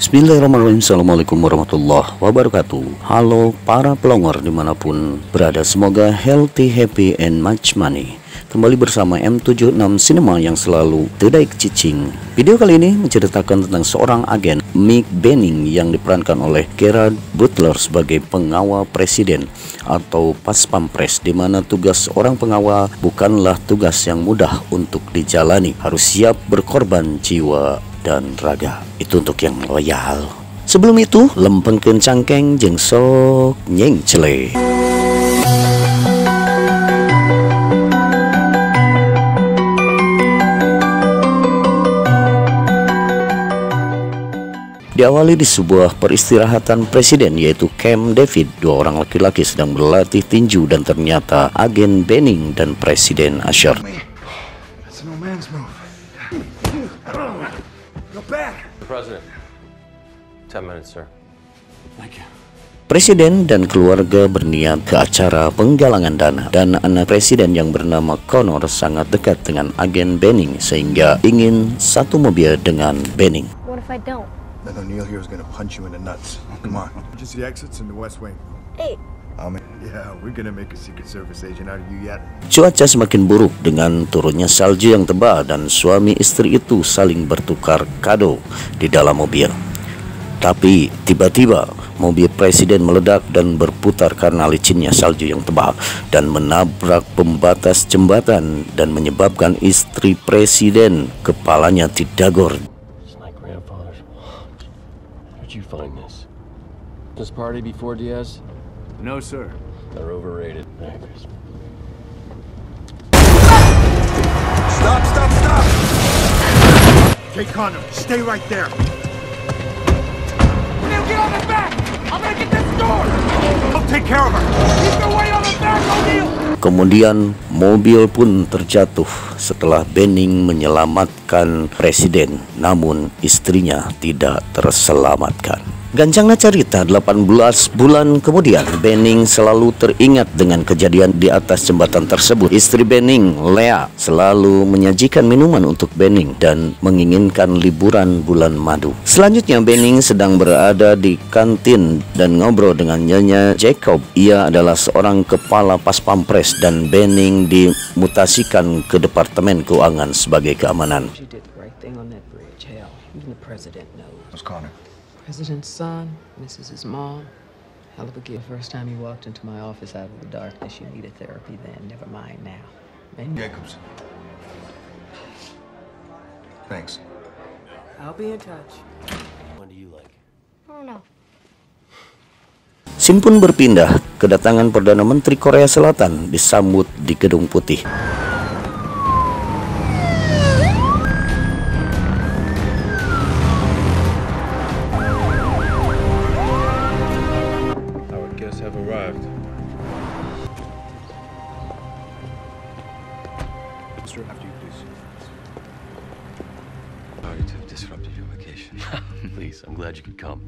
Bismillahirrahmanirrahim. Assalamualaikum warahmatullahi wabarakatuh. Halo para pelongor dimanapun berada, semoga healthy, happy, and much money. Kembali bersama M76 Cinema yang selalu tidak cicing. Video kali ini menceritakan tentang seorang agen, Mick Benning, yang diperankan oleh Gerard Butler sebagai pengawal presiden atau paspampres, di mana tugas seorang pengawal bukanlah tugas yang mudah untuk dijalani. Harus siap berkorban jiwa dan raga. Itu untuk yang loyal. Sebelum itu, lempengkeun cangkeng jeung sok nyeng cele. Diawali di sebuah peristirahatan presiden, yaitu Camp David. Dua orang laki-laki sedang berlatih tinju dan ternyata agen Benning dan Presiden Asher. Presiden dan keluarga berniat ke acara penggalangan dana, dan anak presiden yang bernama Connor sangat dekat dengan agen Benning sehingga ingin satu mobil dengan Benning. What if I don't? Then O'Neill here is gonna punch you in the nuts. Come on. Just the exits in the West Wing. Hey. Yeah, we're gonna make a Secret Service agent out of you yet. Cuaca semakin buruk dengan turunnya salju yang tebal dan suami istri itu saling bertukar kado di dalam mobil. Tapi tiba-tiba mobil presiden meledak dan berputar karena licinnya salju yang tebal dan menabrak pembatas jembatan dan menyebabkan istri presiden kepalanya didagor. You find this party before Diaz? No, sir. They're overrated. Stop! Hey, Connor, stay right there. O'Neill, get on the back! I'm gonna get this door! I'll take care of her. Keep your weight on the back, O'Neill! Kemudian mobil pun terjatuh setelah Benning menyelamatkan presiden, namun istrinya tidak terselamatkan. Gancangna cerita, 18 bulan kemudian Benning selalu teringat dengan kejadian di atas jembatan tersebut. Istri Benning, Lea, selalu menyajikan minuman untuk Benning dan menginginkan liburan bulan madu. Selanjutnya Benning sedang berada di kantin dan ngobrol dengan Nyonya Jacob. Ia adalah seorang kepala paspampres dan Benning dimutasikan ke Departemen Keuangan sebagai keamanan. She did the right thing on that bridge. Hell, even the president knows. What's Connor? President's son, Mrs. his mom. Hell of a gift. First time he walked into my office out of the darkness, you needed therapy then. Never mind now. Man, Jacobs. Thanks. I'll be in touch. When do you like? I don't know. Scene pun berpindah. Kedatangan Perdana Menteri Korea Selatan disambut di Gedung Putih. Have arrived. Sir, after you, please. Sorry to have disrupted your vacation. Please, I'm glad you could come.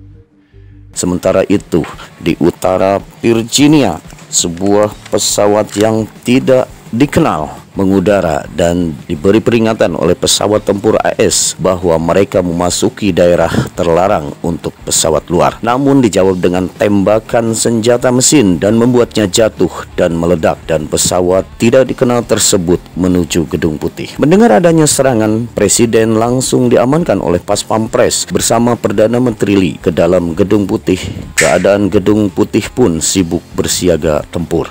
Sementara itu, di utara Virginia, sebuah pesawat yang tidak dikenal mengudara dan diberi peringatan oleh pesawat tempur AS bahwa mereka memasuki daerah terlarang untuk pesawat luar. Namun dijawab dengan tembakan senjata mesin dan membuatnya jatuh dan meledak, dan pesawat tidak dikenal tersebut menuju Gedung Putih. Mendengar adanya serangan, Presiden langsung diamankan oleh Paspampres bersama Perdana Menteri Lee ke dalam Gedung Putih. Keadaan Gedung Putih pun sibuk bersiaga tempur.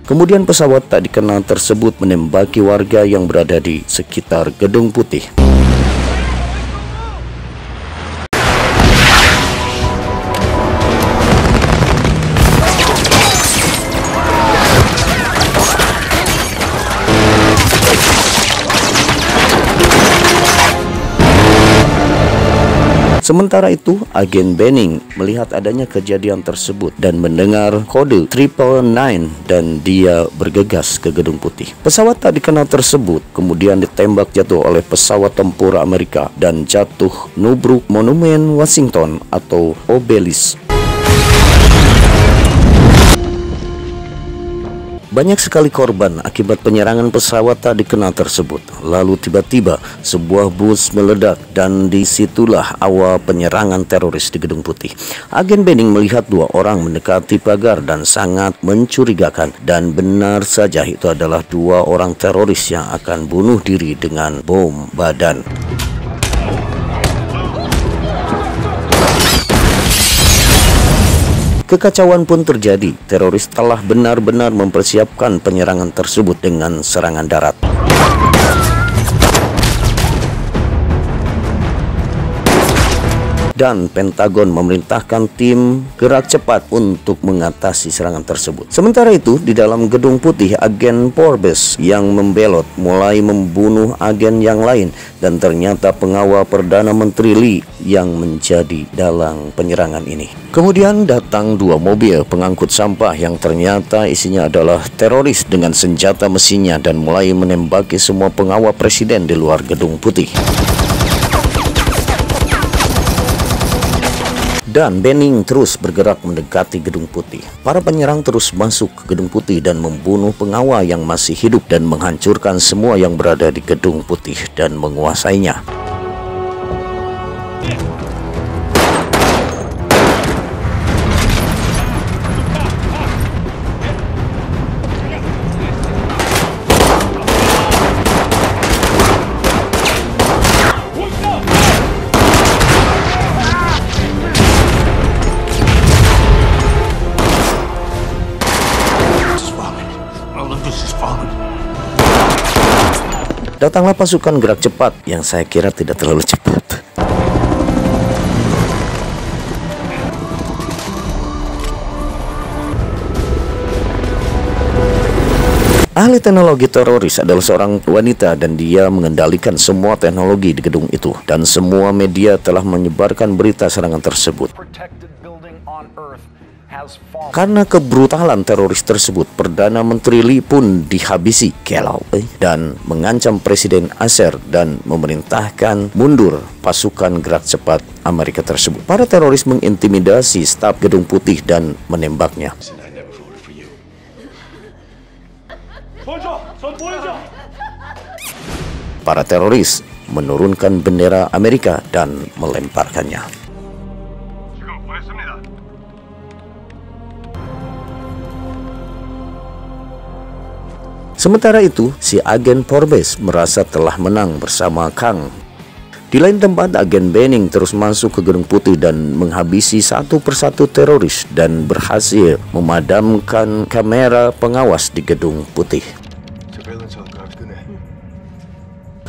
Kemudian pesawat tak dikenal tersebut menembaki warga yang berada di sekitar Gedung Putih. Sementara itu, agen Benning melihat adanya kejadian tersebut dan mendengar kode 999 dan dia bergegas ke Gedung Putih. Pesawat tak dikenal tersebut kemudian ditembak jatuh oleh pesawat tempur Amerika dan jatuh nubruk Monumen Washington atau Obelisk. Banyak sekali korban akibat penyerangan pesawat tak dikenal tersebut. Lalu tiba-tiba sebuah bus meledak dan disitulah awal penyerangan teroris di Gedung Putih. Agen Benning melihat dua orang mendekati pagar dan sangat mencurigakan. Dan benar saja itu adalah dua orang teroris yang akan bunuh diri dengan bom badan. Kekacauan pun terjadi. Teroris telah benar-benar mempersiapkan penyerangan tersebut dengan serangan darat. Dan Pentagon memerintahkan tim gerak cepat untuk mengatasi serangan tersebut. Sementara itu, di dalam Gedung Putih, agen Forbes yang membelot mulai membunuh agen yang lain, dan ternyata pengawal Perdana Menteri Lee yang menjadi dalang penyerangan ini. Kemudian datang dua mobil pengangkut sampah yang ternyata isinya adalah teroris dengan senjata mesinnya dan mulai menembaki semua pengawal presiden di luar Gedung Putih. Dan Benning terus bergerak mendekati Gedung Putih. Para penyerang terus masuk ke Gedung Putih dan membunuh pengawal yang masih hidup dan menghancurkan semua yang berada di Gedung Putih dan menguasainya. Datanglah pasukan gerak cepat yang saya kira tidak terlalu cepat. Ahli teknologi teroris adalah seorang wanita dan dia mengendalikan semua teknologi di gedung itu. Dan semua media telah menyebarkan berita serangan tersebut. Karena kebrutalan teroris tersebut, Perdana Menteri Lee pun dihabisi dan mengancam Presiden Nasser dan memerintahkan mundur pasukan gerak cepat Amerika tersebut. Para teroris mengintimidasi staf Gedung Putih dan menembaknya. Para teroris menurunkan bendera Amerika dan melemparkannya. Sementara itu, si agen Forbes merasa telah menang bersama Kang. Di lain tempat, agen Benning terus masuk ke Gedung Putih dan menghabisi satu persatu teroris dan berhasil memadamkan kamera pengawas di Gedung Putih.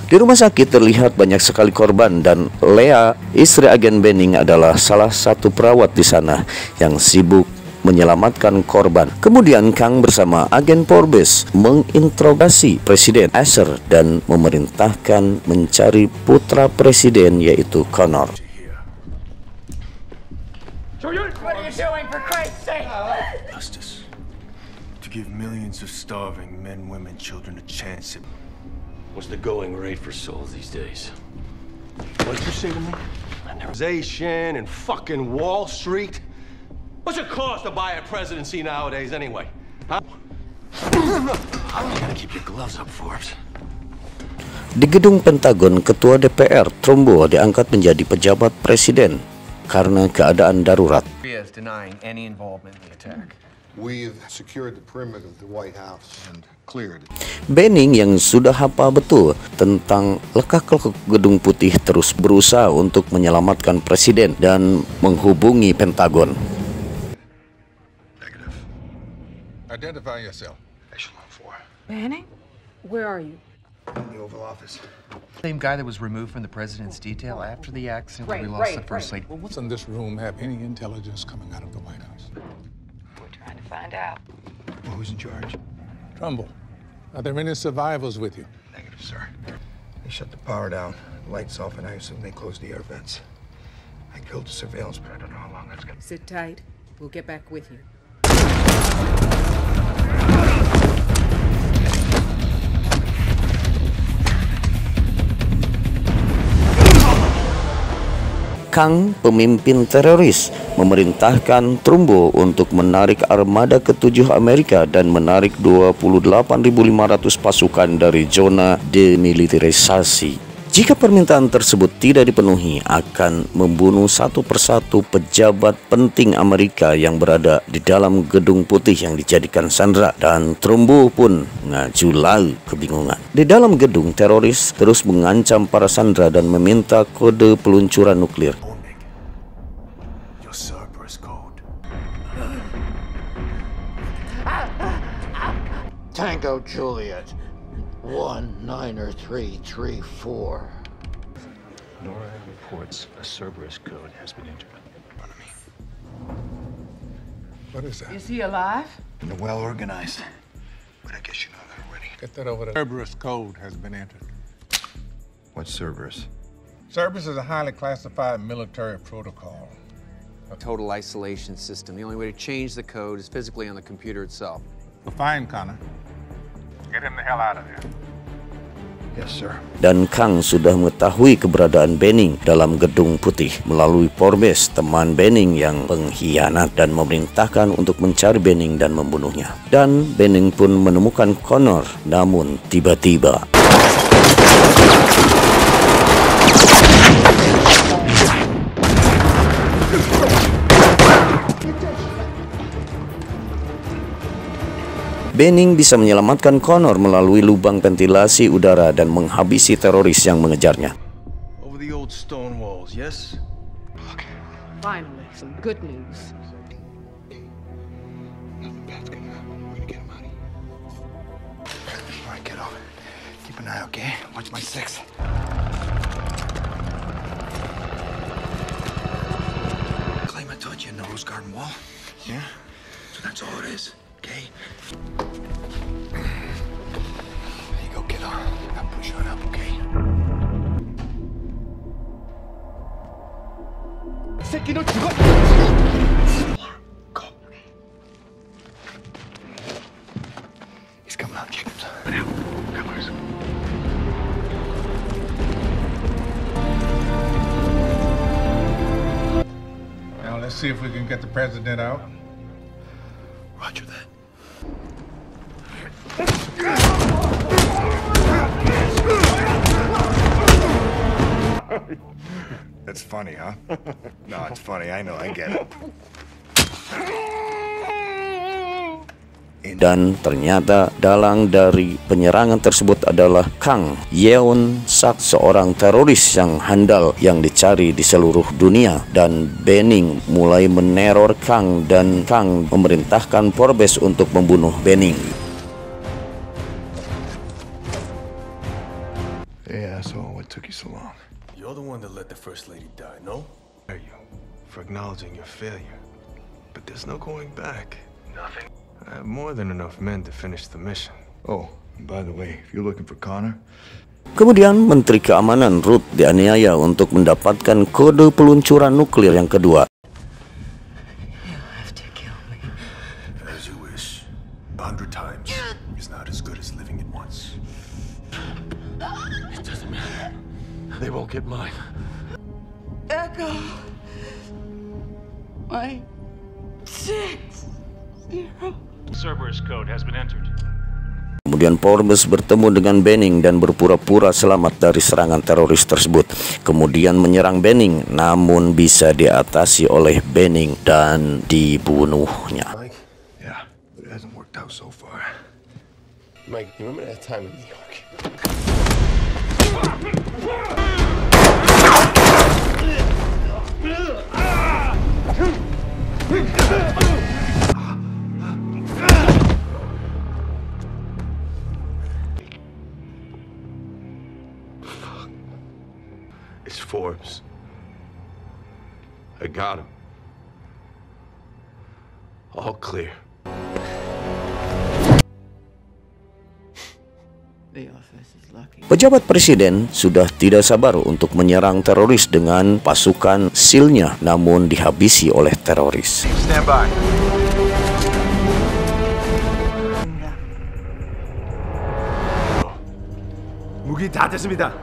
Di rumah sakit terlihat banyak sekali korban dan Lea, istri agen Benning, adalah salah satu perawat di sana yang sibuk menyelamatkan korban. Kemudian Kang bersama agen Forbes menginterogasi Presiden Nasser dan memerintahkan mencari putra presiden yaitu Connor. What are you doing, for Christ's sake? Justice. To give millions of starving men, women, children a chance. What's the going rate for souls these days? What'd you say to me? Organization and fucking Wall Street. What's it cost to buy a presidency nowadays, anyway? Huh? You gotta keep your gloves up, Forbes. Di gedung Pentagon, Ketua DPR Trumbo diangkat menjadi pejabat presiden karena keadaan darurat. Is denying any involvement in the attack. We've secured the perimeter of the White House and cleared it. Benning yang sudah hafal betul tentang lekak-lekuk Gedung Putih terus berusaha untuk menyelamatkan presiden dan menghubungi Pentagon. Identify yourself. Echelon 4. Benning? Where are you? In the Oval Office. Same guy that was removed from the president's detail after the accident where we lost the first lady. Well, what's in this room have any intelligence coming out of the White House? We're trying to find out. Well, who's in charge? Trumbull, are there any survivors with you? Negative, sir. They shut the power down, the lights off, and I assume they closed the air vents. I killed the surveillance, but I don't know how long that's gonna. Sit tight. We'll get back with you. Kang, pemimpin teroris, memerintahkan Trumbo untuk menarik armada ke-7 Amerika dan menarik 28.500 pasukan dari zona demilitarisasi. Jika permintaan tersebut tidak dipenuhi, akan membunuh satu persatu pejabat penting Amerika yang berada di dalam gedung putih yang dijadikan sandera, dan Trumbo pun ngajulau kebingungan. Di dalam gedung, teroris terus mengancam para sandera dan meminta kode peluncuran nuklir. Tango Juliet 19334. NORAD reports a Cerberus code has been entered. In front of me. What is that? Is he alive? And well organized. But I guess you know that already. Get that over there. Cerberus code has been entered. What's Cerberus? Cerberus is a highly classified military protocol. A total isolation system. The only way to change the code is physically on the computer itself. Well, fine, Connor. Get him the hell out of there. Yes, sir. Dan Kang sudah mengetahui keberadaan Benning dalam gedung putih melalui Forbes, teman Benning yang pengkhianat, dan memerintahkan untuk mencari Benning dan membunuhnya. Dan Benning pun menemukan Connor, namun tiba-tiba Benning bisa menyelamatkan Connor melalui lubang ventilasi udara dan menghabisi teroris yang mengejarnya. Over the old stone walls, yes? Finally, some good news. Nothing bad's gonna happen. We're gonna get him out of here. All right, kiddo. Keep an eye out, okay? Watch my six. Claim I taught you in the Rose Garden wall? Yeah? So that's all it is, okay? There you go, kiddo. Now push on up, okay? 새끼 너 죽어! Go. He's coming out, Jacobs. Now, covers. Now let's see if we can get the president out. Roger that. That's funny, huh? No, it's funny. I know. I get it. Dan ternyata dalang dari penyerangan tersebut adalah Kang Yeon Sak, seorang teroris yang handal yang dicari di seluruh dunia. Dan Benning mulai meneror Kang, dan Kang memerintahkan Forbes untuk membunuh Benning. Yeah, so what took you so long? You're the one that let the First Lady die, no? Are you for acknowledging your failure? But there's no going back. Nothing. I have more than enough men to finish the mission. Oh, and by the way, if you're looking for Connor. Kemudian Menteri Keamanan Ruth dianiaya untuk mendapatkan kode peluncuran nuklir yang kedua. You'll have to kill me. As you wish. 100 times is not as good as living it once. It doesn't matter. They won't get mine. Echo. My 6-0. Cerberus code has been entered. Kemudian Forbes bertemu dengan Benning dan berpura-pura selamat dari serangan teroris tersebut. Kemudian menyerang Benning, namun bisa diatasi oleh Benning dan dibunuhnya. Mike? Yeah, but it hasn't worked out so far. Mike, you remember that time in New York? It's Forbes. I got him. All clear. Pejabat presiden sudah tidak sabar untuk menyerang teroris dengan pasukan SEAL-nya, namun dihabisi oleh teroris. Stand by. 무기 다 됐습니다.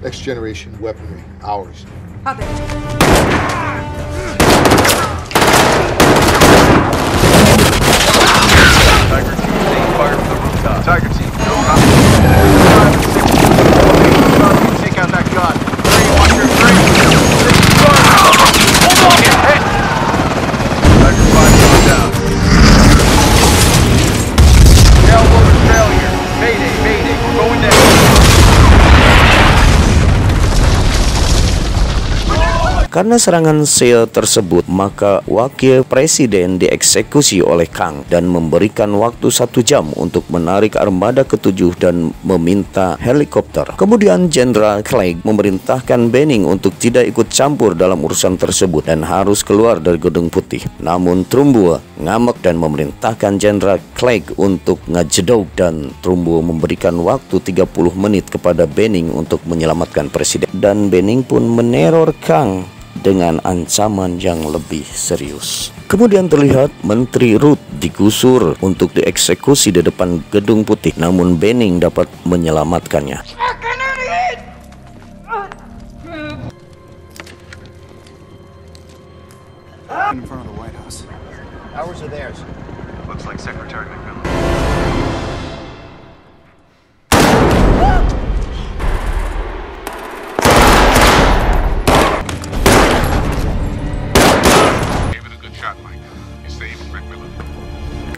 Next generation weaponry, ours. Tiger Team taking fire from the rooftop. Tiger Team, go up. Take out that gun. Watch your three. Hold on, get hit. Tiger 5 going down. Tail loader failure. Mayday, mayday, we're going down. Karena serangan SEAL tersebut, maka wakil presiden dieksekusi oleh Kang dan memberikan waktu 1 jam untuk menarik armada ke-7 dan meminta helikopter. Kemudian Jenderal Clegg memerintahkan Benning untuk tidak ikut campur dalam urusan tersebut dan harus keluar dari Gedung Putih. Namun Trumbull ngambek dan memerintahkan Jenderal Clegg untuk ngejedok, dan Trumbull memberikan waktu 30 menit kepada Benning untuk menyelamatkan presiden. Dan Benning pun meneror Kang dengan ancaman yang lebih serius. Kemudian terlihat Menteri Rudd digusur untuk dieksekusi di depan Gedung Putih, namun Benning dapat menyelamatkannya. In front of the White House. Ours or theirs? Looks like Secretary McMillan.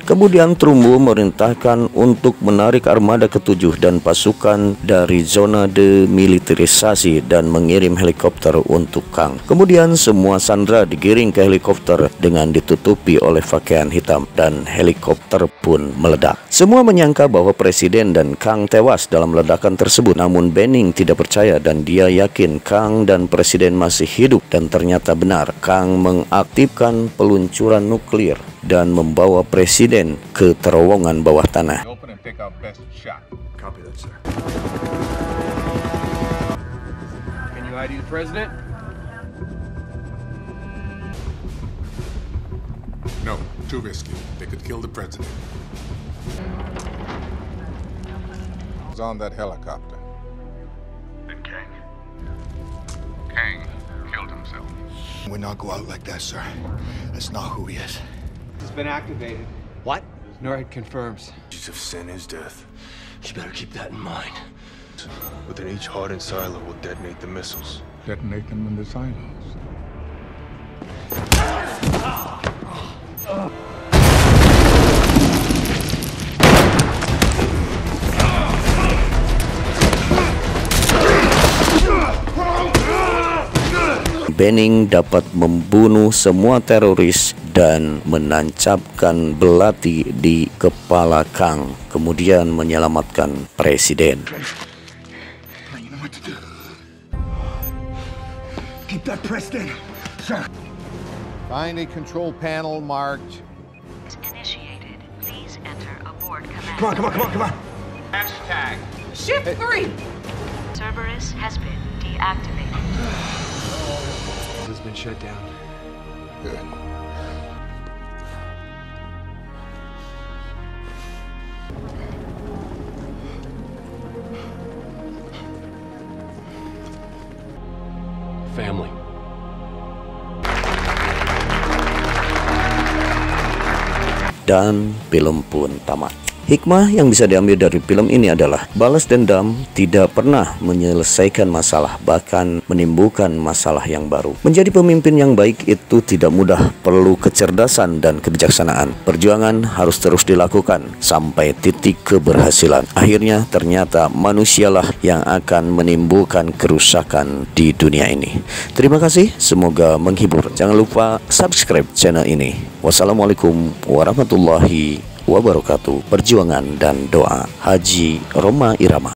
Kemudian Trumbull memerintahkan untuk menarik armada ke-7 dan pasukan dari zona demilitarisasi dan mengirim helikopter untuk Kang. Kemudian semua sandera digiring ke helikopter dengan ditutupi oleh pakaian hitam dan helikopter pun meledak. Semua menyangka bahwa presiden dan Kang tewas dalam ledakan tersebut, namun Benning tidak percaya dan dia yakin Kang dan presiden masih hidup, dan ternyata benar. Kang mengaktifkan peluncuran nuklir dan membawa presiden ke terowongan bawah tanah. Can you ID the president? No, too risky. They could kill the president. He was on that helicopter. Then Kang killed himself. Would not go out like that, sir. That's not who he is. It's been activated. What? NORAD confirms. Of sin is death. You better keep that in mind. Within each hardened silo will detonate the missiles. Detonate them in the silos. Benning dapat membunuh semua teroris dan menancapkan belati di kepala Kang, kemudian menyelamatkan presiden. Keep that president, sir. Find a control panel marked. Initiated. Please enter aboard command. Come on. Hashtag. Shift 3. Cerberus has been deactivated. Has been shut down. Good. Family. Dan film pun tamat. Hikmah yang bisa diambil dari film ini adalah balas dendam tidak pernah menyelesaikan masalah, bahkan menimbulkan masalah yang baru. Menjadi pemimpin yang baik itu tidak mudah, perlu kecerdasan dan kebijaksanaan. Perjuangan harus terus dilakukan sampai titik keberhasilan. Akhirnya ternyata manusialah yang akan menimbulkan kerusakan di dunia ini. Terima kasih, semoga menghibur. Jangan lupa subscribe channel ini. Wassalamualaikum warahmatullahi wabarakatuh. Perjuangan dan doa, Haji Rhoma Irama.